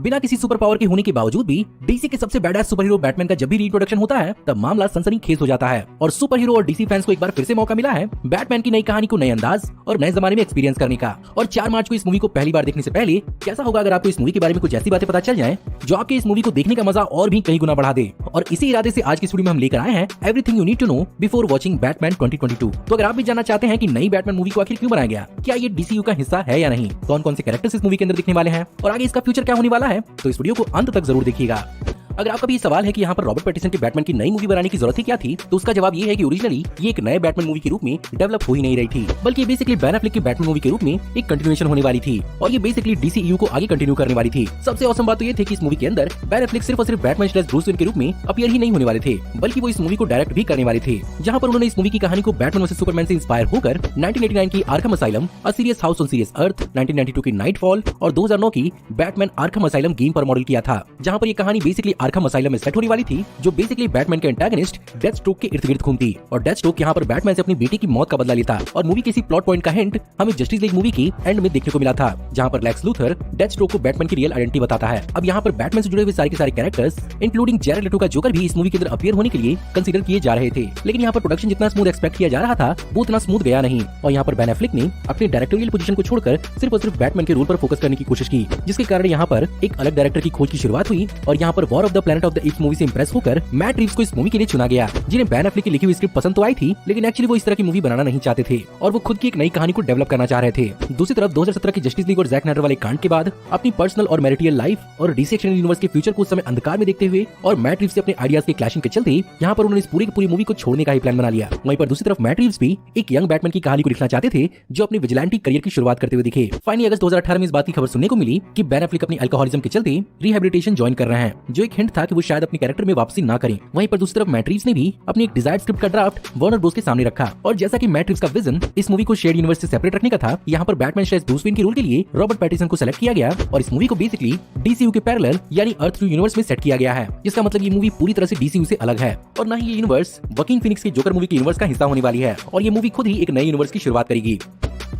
बिना किसी super power के होने के बावजूद भी डीसी के सबसे बैडएस सुपर हीरो बैटमैन का जब भी रीइंट्रोडक्शन होता है तब मामला सनसनीखेज हो जाता है और सुपर हीरो और डीसी फैंस को एक बार फिर से मौका मिला है बैटमैन की नई कहानी को नए अंदाज और नए जमाने में एक्सपीरियंस करने का। और 4 मार्च को इस मूवी को पहली बार देखने से पहले कैसा होगा अगर आपको इस मूवी के बारे में कुछ ऐसी बातें पता चल जाएं जो आपके इस मूवी को देखने का मजा और भी कई गुना बढ़ा दे। और इसी इरादे से आज की स्टूडियो में हम लेकर आए हैं everything you need to know before watching Batman 2022। तो अगर आप भी जानना चाहते हैं कि नई बैटमैन मूवी को आखिर क्यों बनाया गया, क्या ये डीसीयू का हिस्सा है या नहीं, कौन कौन से कैरेक्टर्स इस मूवी के अंदर दिखने वाले हैं और आगे इसका फ्यूचर क्या होने वाला है, तो इस वीडियो को अंत तक जरूर देखिएगा। अगर आपका भी सवाल है कि यहाँ पर रॉबर्ट पैटिसन के बैटमैन की नई मूवी बनाने की जरूरत ही क्या थी, तो उसका जवाब ये है कि ओरिजिनली ये एक नए बैटमैन मूवी के रूप में डेवलप हो ही नहीं रही थी, बल्कि बेसिकली बेन एफ्लेक की बैटमैन मूवी के रूप में एक कंटिन्यूएशन होने वाली थी और ये बेसिकली डीसीयू को आगे कंटिन्यू करने वाली थी। सबसे औसम बात तो ये थी कि इस मूवी के अंदर बेन एफ्लेक सिर्फ और सिर्फ बैटमैन / ब्रूस वेन के रूप में अपीयर ही नहीं होने वाले थे, बल्कि वो इस मूवी को डायरेक्ट भी करने वाले थे, जहाँ पर उन्होंने इस मूवी की कहानी को बैटमैन वर्सेस सुपरमैन से इंस्पायर होकर 1989 की Arkham Asylum, a serious house on serious earth, 1992 की नाइटफॉल और 2009 की बैटमैन आर्खम असाइलम गेम पर मॉडल किया था, जहाँ पर ये कहानी बेसिकली आर्खम असाइलम में सेट होने वाली थी, जो बेसिकली बैटमैन के एंटागनिस्ट डेथस्ट्रोक के इर्द गिर्द घूमती और डेथस्ट्रोक यहाँ पर बैटमैन से अपनी बेटी की मौत का बदला लेता। और मूवी किसी प्लॉट पॉइंट का हिंट हमें जस्टिस लीग मूवी की एंड में देखने को मिला था, जहाँ पर लेक्स लूथर डेथस्ट्रोक को बैटमैन की रियल आइडेंटिटी बताता है। अब यहाँ पर बैटमैन से जुड़े हुए सारे के सारे कैरेक्टर्स इंक्लूडिंग जैरेड लेटो का जोकर भी इस मूवी के अंदर अपीयर होने के लिए कंसीडर किए जा रहे थे, लेकिन यहाँ पर प्रोडक्शन जितना स्मूथ एक्सपेक्ट किया जा रहा था वो उतना स्मूथ गया नहीं और यहाँ पर बेन एफ्लेक ने अपनी डायरेक्टोरियल पोजीशन को छोड़कर सिर्फ और सिर्फ बैटमैन के रोल पर फोकस करने की कोशिश की, जिसके कारण यहाँ पर एक अलग डायरेक्टर की खोज की शुरुआत हुई और यहाँ पर war of the planet of the apps movie से इंप्रेस होकर मैट रीव्स को इस मूवी के लिए चुना गया, जिन्हें बेन एफ्लेक की लिखी हुई स्क्रिप्ट पसंद तो आई थी, लेकिन एक्चुअली वो इस तरह की मूवी बनाना नहीं चाहते थे और वो खुद की एक नई कहानी को डेवलप करना चाह रहे थे। दूसरी तरफ 2017 की जस्टिस लीग और जैक स्नाइडर वाले कांड के बाद अपनी पर्सनल और मैरिटल लाइफ और डीसी एक्सटेंडेड यूनिवर्स के फ्यूचर को उस समय अंधकार में देखते हुए और मैट रीव्स से अपने आइडियाज के क्लैशिंग के चलते यहाँ पर उन्होंने इस पूरी की पूरी मूवी को छोड़ने का ही प्लान बना लिया। वहीं पर दूसरी तरफ मैट रीव्स भी एक यंग बैटमैन की कहानी को लिखना चाहते थे जो अपनी विजिलेंटी करियर की शुरुआत करते हुए दिखे। फाइनली अगस्त 2018 में इस बात की खबर सुनने को मिली कि बेन एफ्लेक अपनी अल्कोहलिज्म के चलते रिहैबिलिटेशन ज्वाइन कर रहे हैं, जो एक हिंट था कि वो शायद अपने कैरेक्टर में वापसी ना करें। वहीं पर दूसरी तरफ मैट रीव्स ने भी अपनी एक डिजायर्ड स्क्रिप्ट का ड्राफ्ट वार्नर ब्रोस के सामने रखा और जैसा कि मैट रीव्स का विजन इस मूवी को शेयर्ड यूनिवर्स से सेपरेट रखने का था, यहाँ पर बैटमैन / ब्रूस वेन के रोल के लिए रॉबर्ट पैटिसन को सेलेक्ट किया गया और इस मूवी को बेसिकली डीसीयू के पैरेलल यानी अर्थ 2 यूनिवर्स में सेट किया गया है, जिसका मतलब ये मूवी पूरी तरह से डीसीयू से अलग है और न ही ये यूनिवर्स वकीन फिनिक्स के जोकर मूवी के यूनिवर्स का हिस्सा होने वाली है और ये मूवी खुद ही एक नए यूनिवर्स की शुरुआत करेगी।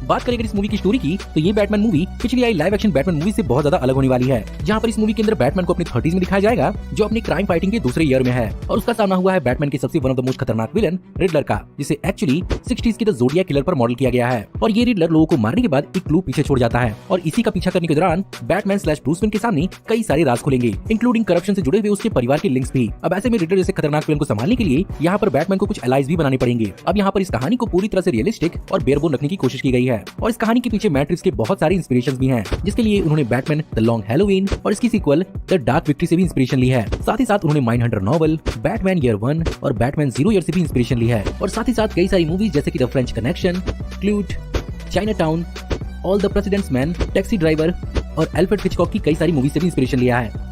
बात करें इस मूवी की स्टोरी की तो ये बैटमैन मूवी पिछली आई लाइव एक्शन बैटमैन मूवी से बहुत ज्यादा अलग होने वाली है, जहाँ पर इस मूवी के अंदर बैटमैन को अपने 30s में दिखाया जाएगा, जो अपनी क्राइम फाइटिंग के दूसरे ईयर में है और उसका सामना हुआ है बैटमैन के सबसे वन ऑफ द मोस्ट खतरनाक विलन रिडलर का, जिसे एक्चुअली 60s की द ज़ोडियाक किलर पर मॉडल किया गया है और ये रिडलर लोगों को मारने के बाद एक क्लू पीछे छोड़ जाता है और इसी का पीछा करने के दौरान बैटमैन / ब्रूस वेन के सामने कई सारे राज खुलेंगे, इंक्लूडिंग करप्शन से जुड़े हुए उसके परिवार के लिंक्स भी। अब ऐसे में रिडलर जैसे खतरनाक विलन को संभालने के लिए यहाँ पर बैटमैन को कुछ एलाइज भी बनाने पड़ेंगे। अब यहाँ पर इस कहानी को पूरी तरह से रियलिस्टिक और बेयरबोन रखने की कोशिश की गई है और इस कहानी के पीछे मैट रीव्स के बहुत सारी इंस्पिरेशंस भी हैं, जिसके लिए उन्होंने बैटमैन द लॉन्ग हैलोवीन और इसकी सीक्वल द डार्क विक्ट्री से भी इंस्पिरेशन ली है। साथ ही साथ उन्होंने माइंडहंटर नॉवल, बैटमैन ईयर 1 और बैटमैन 0 ईयर से भी इंस्पिरेशन ली है और साथ ही साथ कई सारी मूवीज जैसे कि the French connection, Klute, Chinatown, all the president's man, taxi driver और एल्फ्रेड हिचकॉक की कई सारी मूवीज से भी इंस्पिरेशन लिया है।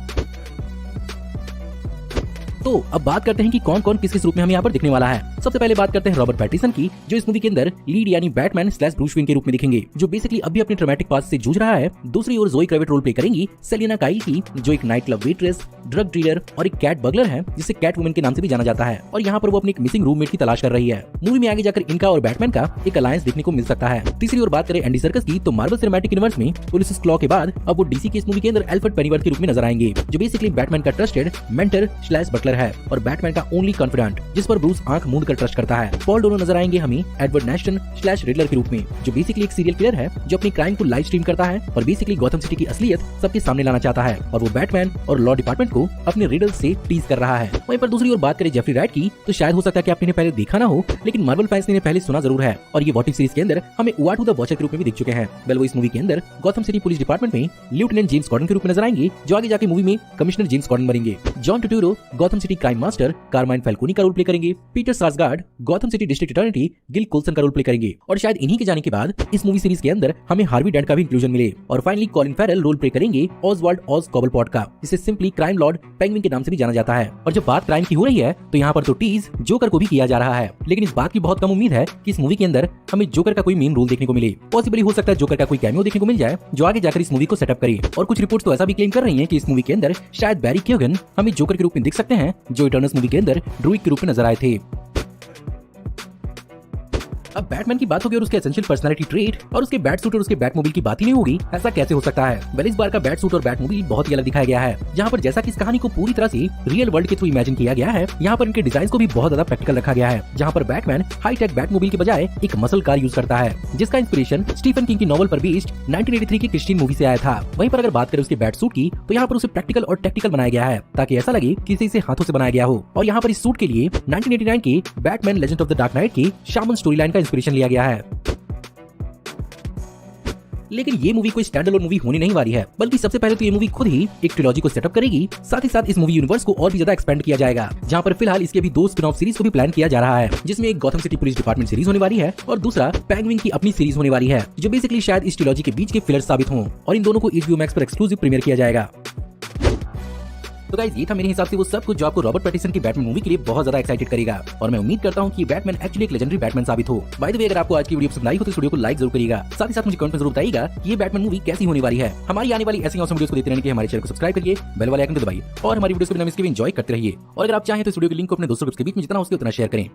तो अब बात करते हैं कि कौन कौन किस रूप में हमें यहाँ पर दिखने वाला है। सबसे पहले बात करते हैं रॉबर्ट पैटिसन की, जो इस मूवी के अंदर लीड यानी बैटमैन / ब्रूस वेन के रूप में दिखेंगे, जो बेसिकली अभी अपने ट्रॉमेटिक पास्ट से जूझ रहा है। दूसरी ओर ज़ोई क्रेविट रोल प्ले करेंगी सेलिना काइल की, जो एक night club waitress, drug dealer और एक कैट बगलर है, जिसे कैट वुमन के नाम से भी जाना जाता है और यहाँ पर वो अपनी एक मिसिंग रूममेट की तलाश कर रही है। मूवी में आगे जाकर इनका और बैटमैन का एक अलायंस देखने को मिल सकता है। तीसरी ओर बात करें एंडी सर्कस की, तो मार्वल सिनेमैटिक यूनिवर्स में पुलिस क्लॉ के बाद अब वो डीसी की इस मूवी के अंदर एल्फ्रेड पेनीवर्थ के रूप में नजर आएंगे, जो बेसिकली बैटमैन का ट्रस्टेड मेंटर / बटलर है और बैटमैन का ओनली कॉन्फिडेंट, जिस पर ब्रूस आंख मूंद कर ट्रस्ट करता है। पॉल डोनो नजर आएंगे हमें एडवर्ड नेस्टन / रिडलर के रूप में, जो बेसिकली एक सीरियल किलर है जो अपनी क्राइम को लाइव स्ट्रीम करता है और बेसिकली गॉथम सिटी की असलियत सबके सामने लाना चाहता है और वो बैटमैन और लॉ डिपार्टमेंट को अपने रिडल से टीज कर रहा है। वहीं पर दूसरी ओर बात करें जेफरी राइट की, तो शायद हो सकता है कि आपने पहले देखा ना हो, लेकिन मार्वल फैंस ने पहले सुना जरूर है और ये व्हाट इफ सीरीज के अंदर हमें उआटू द वॉचर के रूप में दिख चुके हैं। वेल वो इस मूवी के अंदर गॉथम सिटी पुलिस डिपार्टमेंट में लेफ्टिनेंट जेम्स गॉर्डन के रूप में नजर आएंगे, जो आगे जाके मूवी में कमिश्नर जेम्स गॉर्डन बनेंगे। John Turturro Gotham city crime master Carmine Falcone का रोल प्ले करेंगे। Peter Sarsgaard Gotham city district attorney Gil Colson का रोल प्ले करेंगे और शायद इन्हीं के जाने के बाद इस मूवी सीरीज के अंदर हमें हार्वी डेंट का भी इंक्लूजन मिले। और finally Colin Farrell role play करेंगे ऑसवाल्ड ऑज कॉबलपॉट का, जिसे सिंपली क्राइम लॉर्ड पेंगुइन के नाम से भी जाना जाता है। और जब बात क्राइम की हो रही है तो यहाँ पर तो टीज जोकर को भी किया जा रहा है, लेकिन इस बात की बहुत कम उम्मीद है कि इस मूवी के अंदर हमें जोकर का कोई मेन रोल देखने को मिले। पॉसिबली हो सकता है जोकर का कोई कैमियो देखने को मिल जाए जो आगे जाकर इस मूवी को सेटअप करे। और कुछ रिपोर्ट्स तो ऐसा भी क्लेम कर रही हैं कि इस मूवी के अंदर शायद बैरी केगन हमें जोकर के रूप में दिख सकते हैं, जो इटर्नल्स मूवी के अंदर ड्रूइड के रूप में नजर आए थे। अब बैटमैन की बात होगी और उसके एसेंशियल पर्सनालिटी ट्रेट और उसके बैट सूट और उसके बैटमोबाइल की बात ही नहीं होगी, ऐसा कैसे हो सकता है। वेल, इस बार का बैट सूट और बैटमोबाइल बहुत ही अलग दिखाया गया है, जहाँ पर जैसा कि इस कहानी को पूरी तरह से रियल वर्ल्ड के थ्रू इमेजिन किया गया है, यहाँ पर इनके डिजाइन को भी बहुत ज्यादा प्रैक्टिकल रखा गया है, जहाँ पर बैटमैन हाईटेक बैटमोबाइल के बजाय एक मसल कार यूज करता है, जिसका इंस्पिरेशन स्टीफन किंग की नॉवल पर बेस्ड 1983 की क्रिस्टीन मूवी से आया था। वहीं पर अगर बात करें उसके बैट सूट की, तो यहाँ पर उसे प्रैक्टिकल और टेक्निकल बनाया गया है, ताकि ऐसा लगे कि इसे हाथों से बनाया गया हो। और यहाँ पर इस सूट के लिए 1989 के Batman legend of the dark night की शामन स्टोरी लाइन का इंस्पिरेशन लिया गया है। लेकिन ये मूवी कोई स्टैंड अलोन मूवी होने नहीं वाली है, बल्कि सबसे पहले तो ये मूवी खुद ही एक ट्रिलॉजी को सेटअप करेगी, साथ ही साथ इस मूवी यूनिवर्स को और भी ज्यादा एक्सपेंड किया जाएगा, जहां पर फिलहाल इसके भी 2 स्पिन ऑफ सीरीज को भी प्लान किया जा रहा है, जिसमें एक Gotham city police department series होने वाली है और दूसरा पेंगुइन की अपनी सीरीज होने वाली है, जो बेसिकली शायद इस ट्रिलॉजी के बीच के फिलर साबित हों और इन दोनों को HBO मैक्स पर एक्सक्लूसिव प्रीमियर किया जाएगा। तो गाइस, ये था मेरे हिसाब से वो सब कुछ जो आपको रॉबर्ट पैटिंसन की बैटमैन मूवी के लिए बहुत ज्यादा एक्साइटेड करेगा, और मैं उम्मीद करता हूँ कि बैटमैन एक्चुअली एक लेजेंडरी बैटमैन साबित हो। बाय द वे, अगर आपको आज की वीडियो पसंद आई हो तो इस वीडियो को लाइक जरूर करिएगा, साथ ही साथ मुझे कमेंट में जरूर बताइएगा कि ये बैटमैन मूवी कैसी होने वाली है। हमारी आने वाली ऐसी ऑसम वीडियोस को देखते रहने के लिए हमारे चैनल को सब्सक्राइब करिए, बेल वाले आइकन को दबाइए और हमारी वीडियोस को बिना मिस किए एंजॉय करते रहिए। और अगर आप चाहें तो इस वीडियो के लिंक को अपने दोस्तों के बीच में जितना हो सके उतना शेयर करें।